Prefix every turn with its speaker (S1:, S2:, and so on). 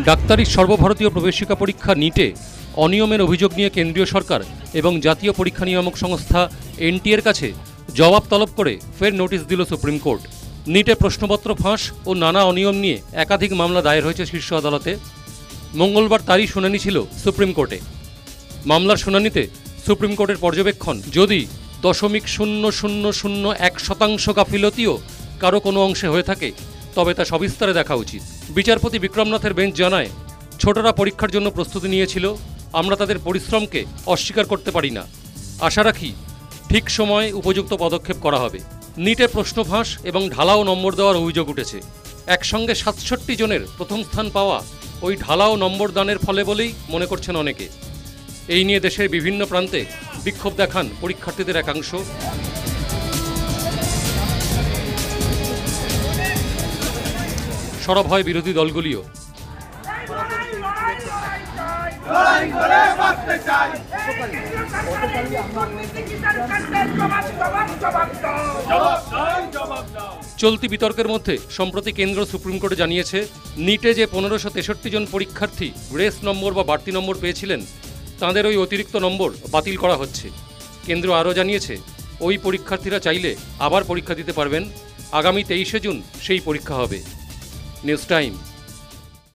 S1: ডাক্তারি সর্বভারতীয় প্রবেশিকা পরীক্ষা নিটে অনিয়মের অভিযোগ নিয়ে কেন্দ্রীয় সরকার এবং জাতীয় পরীক্ষা নিয়ামক সংস্থা এনটিএর কাছে জবাব তলব করে ফের নোটিশ দিল সুপ্রিম কোর্ট। নিটে প্রশ্নপত্র ফাঁস ও নানা অনিয়ম নিয়ে একাধিক মামলা দায়ের হয়েছে শীর্ষ আদালতে। মঙ্গলবার তারই শুনানি ছিল সুপ্রিম কোর্টে। মামলার শুনানিতে সুপ্রিম কোর্টের পর্যবেক্ষণ, যদি 0.0001% গাফিলতিও কারো কোনো অংশে হয়ে থাকে তবে তা সবিস্তারে দেখা উচিত। বিচারপতি বিক্রমনাথের বেঞ্চ জানায়, ছোটরা পরীক্ষার জন্য প্রস্তুতি নিয়েছিল, আমরা তাদের পরিশ্রমকে অস্বীকার করতে পারি না। আশা রাখি ঠিক সময়ে উপযুক্ত পদক্ষেপ করা হবে। নিটে প্রশ্ন ফাঁস এবং ঢালাও নম্বর দেওয়ার অভিযোগ উঠেছে। একসঙ্গে 67 জনের প্রথম স্থান পাওয়া ওই ঢালাও নম্বর দানের ফলে বলেই মনে করছেন অনেকে। এই নিয়ে দেশের বিভিন্ন প্রান্তে বিক্ষোভ দেখান পরীক্ষার্থীদের একাংশ। সরব হয় বিরোধী দলগুলিও। চলতি বিতর্কের মধ্যে সম্প্রতি কেন্দ্র সুপ্রিম কোর্টে জানিয়েছে, নিটে যে 1563 জন পরীক্ষার্থী গ্রেস নম্বর বা বাড়তি নম্বর পেয়েছিলেন তাঁদের ওই অতিরিক্ত নম্বর বাতিল করা হচ্ছে। কেন্দ্র আরও জানিয়েছে, ওই পরীক্ষার্থীরা চাইলে আবার পরীক্ষা দিতে পারবেন। আগামী 23শে জুন সেই পরীক্ষা হবে। News time.